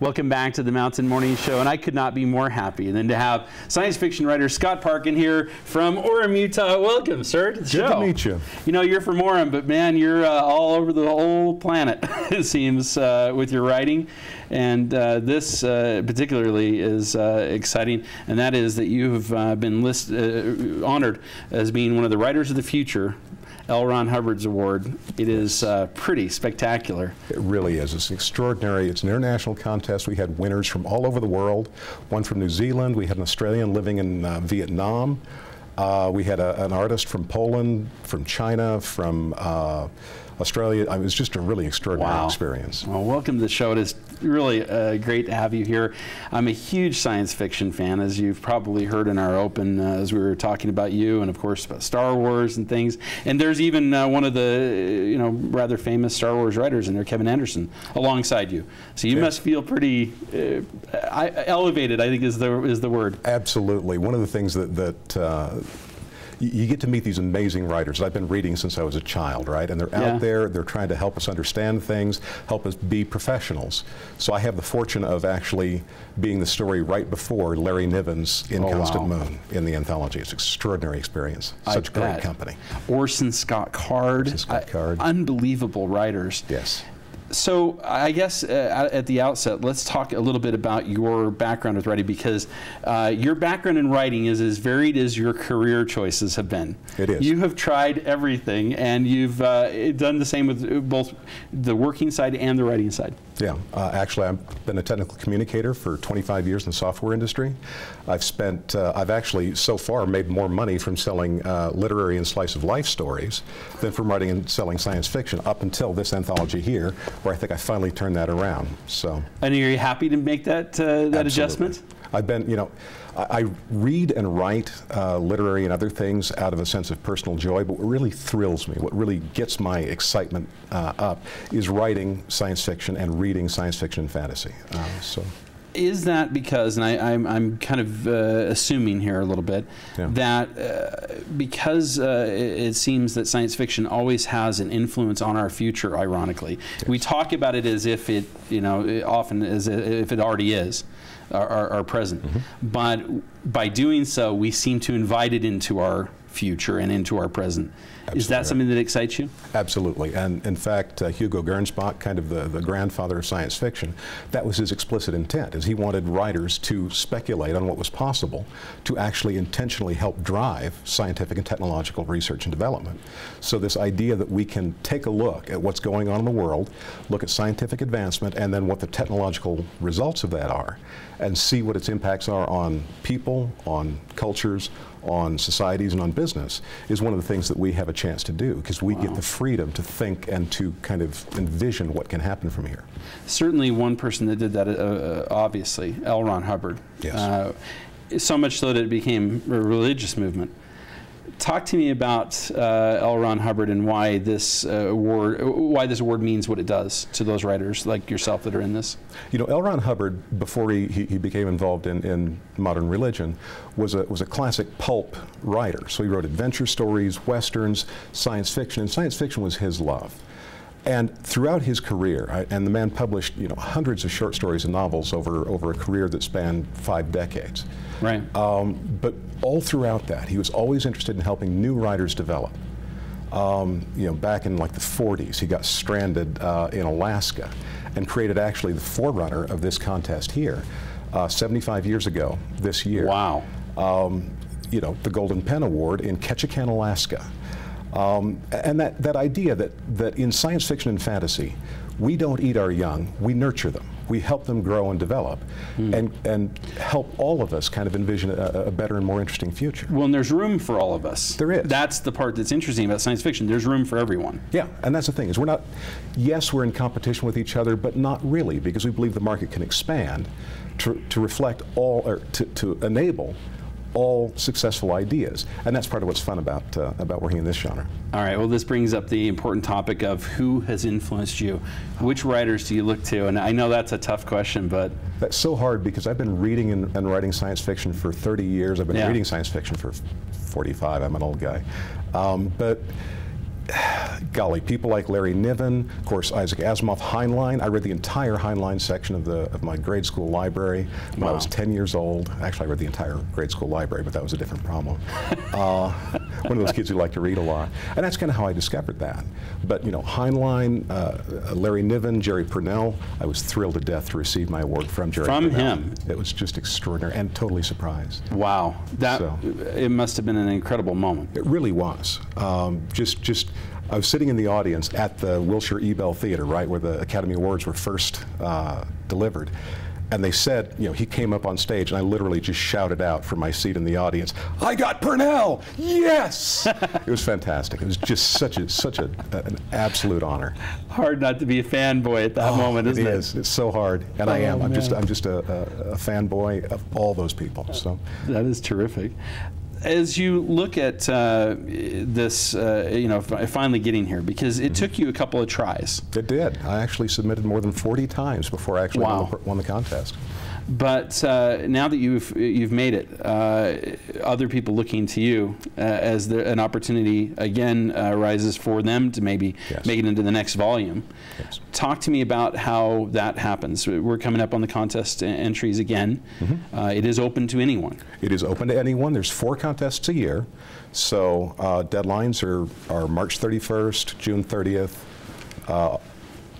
Welcome back to the Mountain Morning Show, and I could not be more happy than to have science fiction writer Scott Parkin here from Orem, Utah. Welcome, sir, to the show. Good to meet you. You know, you're from Orem, but man, you're all over the whole planet, it seems, with your writing. And this particularly is exciting, and that is that you have been honored as being one of the Writers of the Future, L. Ron Hubbard's Award. It is pretty spectacular. It really is. It's extraordinary. It's an international contest. We had winners from all over the world. One from New Zealand. We had an Australian living in Vietnam. We had an artist from Poland, from China, from Australia. I mean, it was just a really extraordinary experience. Well, welcome to the show. It is really great to have you here. I'm a huge science fiction fan, as you've probably heard in our open as we were talking about you, and of course about Star Wars and things. And there's even one of the rather famous Star Wars writers in there, Kevin Anderson, alongside you. So you must feel pretty elevated, I think is the word. Absolutely. One of the things that you get to meet these amazing writers. I've been reading since I was a child, right? And they're out there, they're trying to help us understand things, help us be professionals. So I have the fortune of actually being the story right before Larry Niven's In Constant Moon in the anthology. It's an extraordinary experience. Such great company. Orson Scott Card. Orson Scott Card. Unbelievable writers. Yes. So I guess at the outset, let's talk a little bit about your background with writing, because your background in writing is as varied as your career choices have been. It is. You have tried everything, and you've done the same with both the working side and the writing side. Yeah, actually I've been a technical communicator for 25 years in the software industry. I've actually so far made more money from selling literary and slice of life stories than from writing and selling science fiction up until this anthology here, where I think I finally turned that around. So. And are you happy to make that adjustment? I've been, I read and write literary and other things out of a sense of personal joy, but what really thrills me, what really gets my excitement up, is writing science fiction and reading science fiction and fantasy. Is that because, and I'm kind of assuming here a little bit, that because it seems that science fiction always has an influence on our future, ironically. Yes. We talk about it as if it, often as if it already is our present. Mm-hmm. But by doing so, we seem to invite it into our future and into our present. Absolutely. Is that something that excites you? Absolutely. And in fact, Hugo Gernsback, kind of the grandfather of science fiction, that was his explicit intent, is he wanted writers to speculate on what was possible, to actually intentionally help drive scientific and technological research and development. So this idea that we can take a look at what's going on in the world, look at scientific advancement, and then what the technological results of that are, and see what its impacts are on people, on cultures, on societies, and on business, is one of the things that we have a chance to do, because we get the freedom to think and to kind of envision what can happen from here. Certainly one person that did that, obviously, L. Ron Hubbard. Yes. So much so that it became a religious movement. Talk to me about L. Ron Hubbard and why this award means what it does to those writers like yourself that are in this. L. Ron Hubbard, before he became involved in modern religion, was a classic pulp writer. So he wrote adventure stories, westerns, science fiction, and science fiction was his love. And throughout his career, and the man published hundreds of short stories and novels over a career that spanned 5 decades. Right. But all throughout that, he was always interested in helping new writers develop. Back in like the 40s, he got stranded in Alaska and created actually the forerunner of this contest here 75 years ago this year. Wow. The Golden Pen Award in Ketchikan, Alaska. And that idea that in science fiction and fantasy, we don't eat our young, we nurture them. We help them grow and develop, and help all of us kind of envision a better and more interesting future. Well, and there's room for all of us. There is. That's the part that's interesting about science fiction. There's room for everyone. Yeah, and that's the thing, is we're not, yes, we're in competition with each other, but not really, because we believe the market can expand to reflect all, or to enable all successful ideas, and that's part of what's fun about working in this genre. All right, well, this brings up the important topic of who has influenced you. Which writers do you look to? And I know that's a tough question, but... That's so hard, because I've been reading and writing science fiction for 30 years. I've been reading science fiction for 45. I'm an old guy. But golly, people like Larry Niven, of course, Isaac Asimov, Heinlein. I read the entire Heinlein section of my grade school library when I was 10 years old. Actually, I read the entire grade school library, but that was a different problem. One of those kids who liked to read a lot. And that's kind of how I discovered that. But, you know, Heinlein, Larry Niven, Jerry Purnell, I was thrilled to death to receive my award from Jerry Purnell. From him? It was just extraordinary and totally surprised. Wow. It must have been an incredible moment. It really was. I was sitting in the audience at the Wilshire Ebell Theater, right, where the Academy Awards were first delivered. And they said, you know, he came up on stage, and I literally just shouted out from my seat in the audience, "I got Purnell! Yes!" It was fantastic. It was just such an absolute honor. Hard not to be a fanboy at that moment, isn't it? It is. It's so hard, and I am. I'm just a fanboy of all those people. So that is terrific. As you look at this, you know, finally getting here, because it took you a couple of tries. It did. I actually submitted more than 40 times before I actually won the contest. But now that you've made it, other people looking to you as an opportunity again arises for them to maybe make it into the next volume. Yes. Talk to me about how that happens. We're coming up on the contest entries again. It is open to anyone. It is open to anyone. There's 4 contests a year, so deadlines are March 31st, June 30th,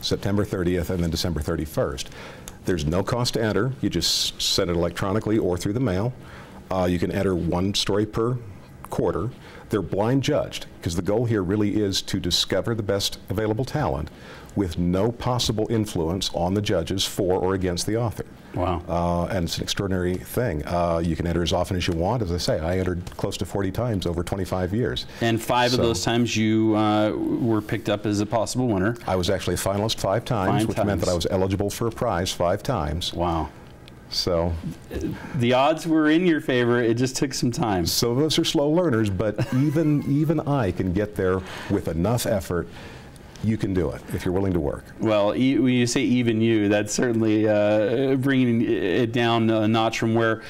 September 30th, and then December 31st. There's no cost to enter. You just send it electronically or through the mail. You can enter 1 story per quarter. They're blind judged, because the goal here really is to discover the best available talent with no possible influence on the judges for or against the author. Wow. And it's an extraordinary thing. You can enter as often as you want. As I say, I entered close to 40 times over 25 years. And 5 of those times you were picked up as a possible winner. I was actually a finalist 5 times, which meant that I was eligible for a prize 5 times. Wow. So the odds were in your favor. It just took some time. Some of us are slow learners, but even I can get there with enough effort. You can do it if you're willing to work. Well, when you say even you, that's certainly bringing it down a notch from where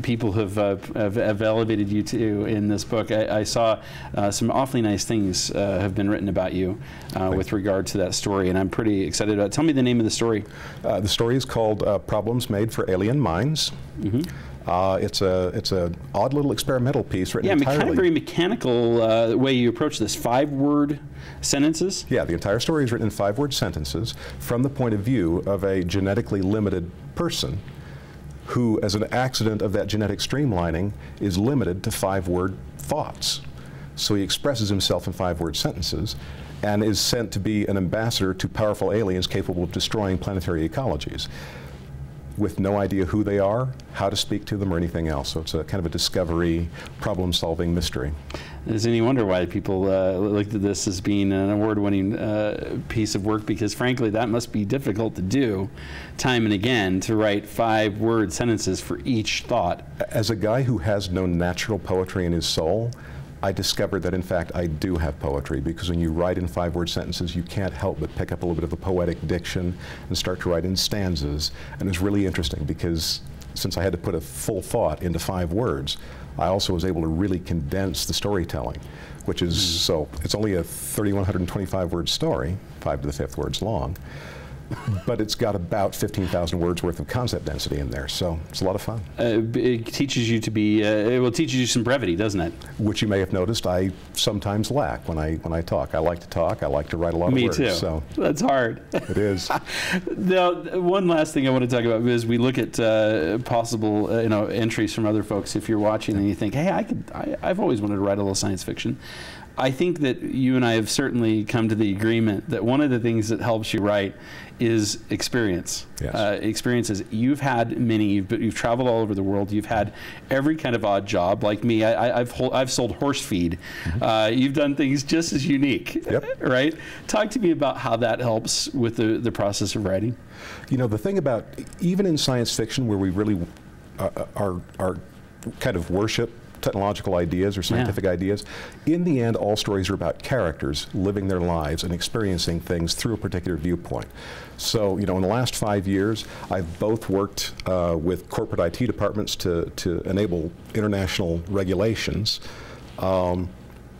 people have elevated you to in this book. I saw some awfully nice things have been written about you with regard to that story, and I'm pretty excited about it. Tell me the name of the story. The story is called Problems Made for Alien Minds. It's a odd little experimental piece written entirely. Kind of very mechanical way you approach this. 5-word sentences? Yeah, the entire story is written in 5-word sentences from the point of view of a genetically limited person who, as an accident of that genetic streamlining, is limited to 5-word thoughts. So he expresses himself in 5-word sentences and is sent to be an ambassador to powerful aliens capable of destroying planetary ecologies, with no idea who they are, how to speak to them, or anything else. So it's a kind of a discovery, problem-solving mystery. Is any wonder why people looked at this as being an award-winning piece of work? Because frankly, that must be difficult to do time and again, to write 5-word sentences for each thought. As a guy who has no natural poetry in his soul, I discovered that in fact I do have poetry, because when you write in 5-word sentences, you can't help but pick up a little bit of a poetic diction and start to write in stanzas. And it's really interesting because since I had to put a full thought into 5 words, I also was able to really condense the storytelling, which is, so it's only a 3,125 word story, 5 to the 5th words long, but it's got about 15,000 words worth of concept density in there, so it's a lot of fun. It teaches you to be, it will teach you some brevity, doesn't it? Which you may have noticed I sometimes lack when I talk. I like to talk, I like to write a lot of words. Me too. So that's hard. It is. Now, one last thing I want to talk about is we look at possible entries from other folks. If you're watching and you think, hey, I've always wanted to write a little science fiction. I think that you and I have certainly come to the agreement that one of the things that helps you write is experience. Yes. Experiences. You've had many. You've traveled all over the world. You've had every kind of odd job. Like me, I've sold horse feed. You've done things just as unique. Yep. Right? Talk to me about how that helps with the process of writing. You know, the thing about, even in science fiction where we really are kind of worship technological ideas or scientific ideas, in the end all stories are about characters living their lives and experiencing things through a particular viewpoint. So, you know, in the last 5 years I've both worked with corporate IT departments to enable international regulations,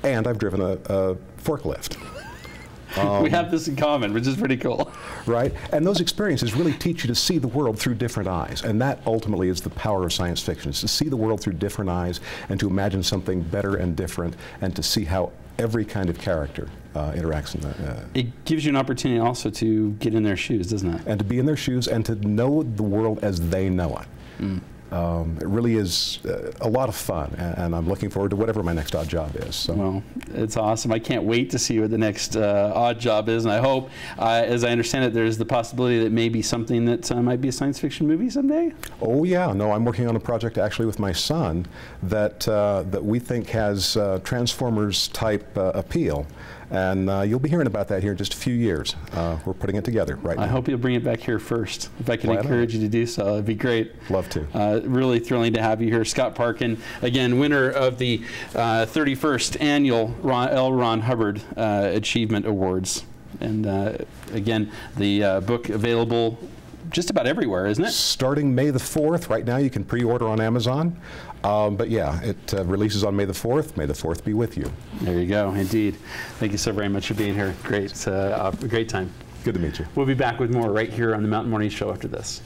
and I've driven a forklift. We have this in common, which is pretty cool. Right? And those experiences really teach you to see the world through different eyes. And that ultimately is the power of science fiction, is to see the world through different eyes and to imagine something better and different and to see how every kind of character interacts in that. It gives you an opportunity also to get in their shoes, doesn't it? And to be in their shoes and to know the world as they know it. Mm. It really is a lot of fun, and I'm looking forward to whatever my next odd job is. So. Well, it's awesome. I can't wait to see what the next odd job is, and I hope, as I understand it, there's the possibility that maybe something that might be a science fiction movie someday? Oh yeah, no, I'm working on a project actually with my son that, that we think has Transformers-type appeal. And you'll be hearing about that here in just a few years. We're putting it together right now. I hope you'll bring it back here first. If I can encourage you to do so, it'd be great. Love to. Really thrilling to have you here. Scott Parkin, again, winner of the 31st Annual L. Ron Hubbard Achievement Awards. And again, the book available just about everywhere, isn't it? Starting May the 4th. Right now you can pre-order on Amazon. But yeah, it releases on May the 4th. May the 4th be with you. There you go, indeed. Thank you so very much for being here. Great, great time. Good to meet you. We'll be back with more right here on the Mountain Morning Show after this.